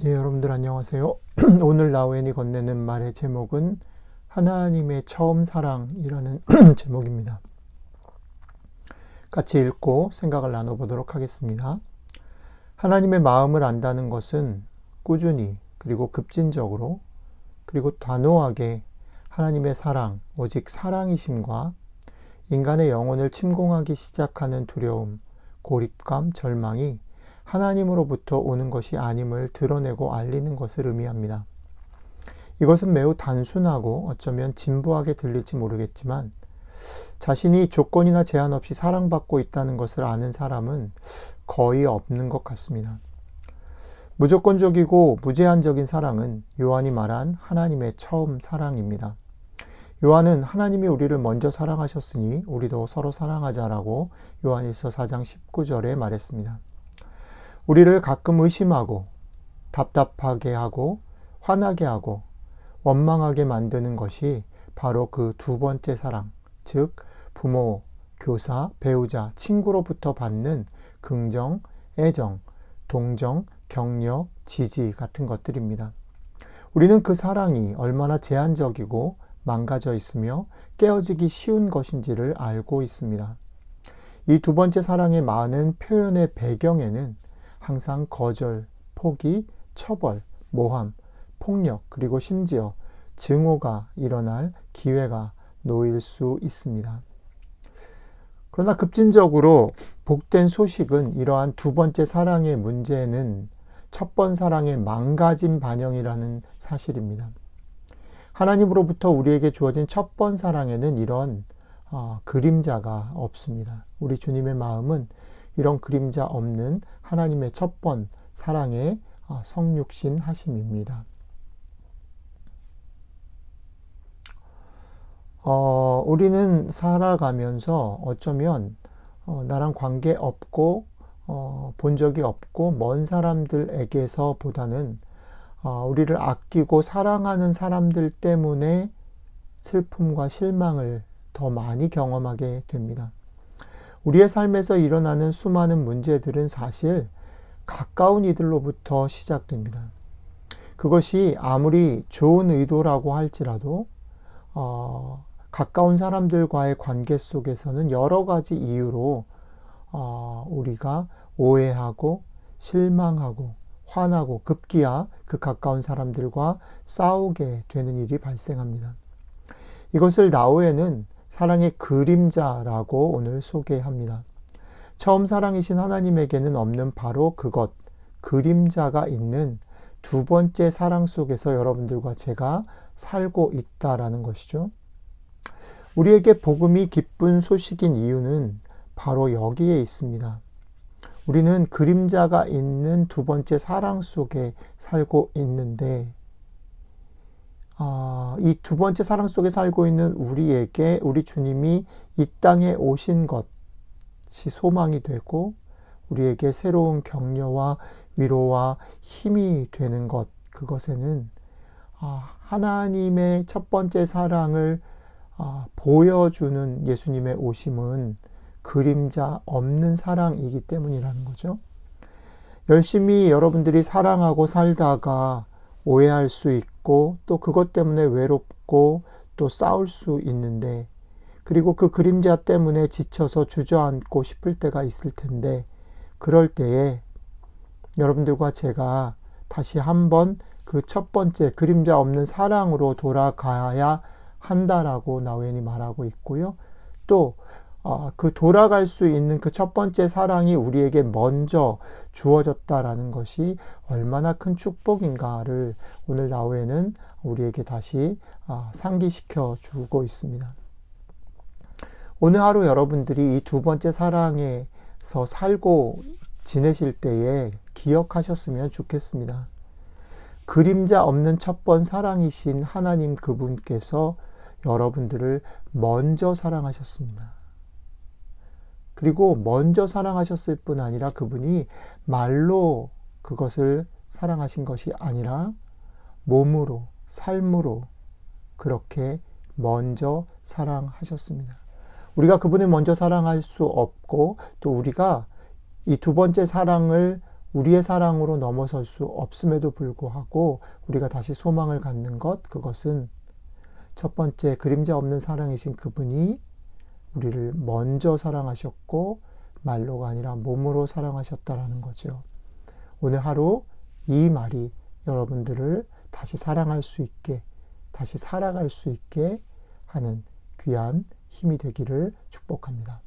예, 여러분들 안녕하세요. 오늘 나우엔이 건네는 말의 제목은 하나님의 처음 사랑이라는 제목입니다. 같이 읽고 생각을 나눠보도록 하겠습니다. 하나님의 마음을 안다는 것은 꾸준히 그리고 급진적으로 그리고 단호하게 하나님의 사랑, 오직 사랑이심과 인간의 영혼을 침공하기 시작하는 두려움, 고립감, 절망이 하나님으로부터 오는 것이 아님을 드러내고 알리는 것을 의미합니다. 이것은 매우 단순하고 어쩌면 진부하게 들릴지 모르겠지만 자신이 조건이나 제한 없이 사랑받고 있다는 것을 아는 사람은 거의 없는 것 같습니다. 무조건적이고 무제한적인 사랑은 요한이 말한 하나님의 처음 사랑입니다. 요한은 하나님이 우리를 먼저 사랑하셨으니 우리도 서로 사랑하자라고 요한일서 4장 19절에 말했습니다. 우리를 가끔 의심하고 답답하게 하고 화나게 하고 원망하게 만드는 것이 바로 그 두 번째 사랑, 즉 부모, 교사, 배우자, 친구로부터 받는 긍정, 애정, 동정, 격려, 지지 같은 것들입니다. 우리는 그 사랑이 얼마나 제한적이고 망가져 있으며 깨어지기 쉬운 것인지를 알고 있습니다. 이 두 번째 사랑의 많은 표현의 배경에는 항상 거절, 포기, 처벌, 모함, 폭력, 그리고 심지어 증오가 일어날 기회가 놓일 수 있습니다. 그러나 급진적으로 복된 소식은 이러한 두 번째 사랑의 문제는 첫 번 사랑의 망가진 반영이라는 사실입니다. 하나님으로부터 우리에게 주어진 첫 번 사랑에는 이런 그림자가 없습니다. 우리 주님의 마음은 이런 그림자 없는 하나님의 첫 번 사랑의 성육신 하심입니다. 우리는 살아가면서 어쩌면 나랑 관계 없고 본 적이 없고 먼 사람들에게서 보다는 우리를 아끼고 사랑하는 사람들 때문에 슬픔과 실망을 더 많이 경험하게 됩니다. 우리의 삶에서 일어나는 수많은 문제들은 사실 가까운 이들로부터 시작됩니다. 그것이 아무리 좋은 의도라고 할지라도 가까운 사람들과의 관계 속에서는 여러 가지 이유로 우리가 오해하고 실망하고 화나고 급기야 그 가까운 사람들과 싸우게 되는 일이 발생합니다. 이것을 나우에는 사랑의 그림자라고 오늘 소개합니다. 처음 사랑이신 하나님에게는 없는 바로 그것, 그림자가 있는 두 번째 사랑 속에서 여러분들과 제가 살고 있다라는 것이죠. 우리에게 복음이 기쁜 소식인 이유는 바로 여기에 있습니다. 우리는 그림자가 있는 두 번째 사랑 속에 살고 있는데 이 두 번째 사랑 속에 살고 있는 우리에게 우리 주님이 이 땅에 오신 것이 소망이 되고 우리에게 새로운 격려와 위로와 힘이 되는 것, 그것에는 하나님의 첫 번째 사랑을 보여주는 예수님의 오심은 그림자 없는 사랑이기 때문이라는 거죠. 열심히 여러분들이 사랑하고 살다가 오해할 수 있고 또 그것 때문에 외롭고 또 싸울 수 있는데 그리고 그 그림자 때문에 지쳐서 주저앉고 싶을 때가 있을 텐데 그럴 때에 여러분들과 제가 다시 한번 그 첫 번째 그림자 없는 사랑으로 돌아가야 한다라고 나우엔이 말하고 있고요. 또 그 돌아갈 수 있는 그 첫 번째 사랑이 우리에게 먼저 주어졌다라는 것이 얼마나 큰 축복인가를 오늘 나우엔은 우리에게 다시 상기시켜 주고 있습니다. 오늘 하루 여러분들이 이 두 번째 사랑에서 살고 지내실 때에 기억하셨으면 좋겠습니다. 그림자 없는 첫 번 사랑이신 하나님 그분께서 여러분들을 먼저 사랑하셨습니다. 그리고 먼저 사랑하셨을 뿐 아니라 그분이 말로 그것을 사랑하신 것이 아니라 몸으로, 삶으로 그렇게 먼저 사랑하셨습니다. 우리가 그분을 먼저 사랑할 수 없고 또 우리가 이 두 번째 사랑을 우리의 사랑으로 넘어설 수 없음에도 불구하고 우리가 다시 소망을 갖는 것, 그것은 첫 번째 그림자 없는 사랑이신 그분이 우리를 먼저 사랑하셨고 말로가 아니라 몸으로 사랑하셨다라는 거죠. 오늘 하루 이 말이 여러분들을 다시 사랑할 수 있게, 다시 살아갈 수 있게 하는 귀한 힘이 되기를 축복합니다.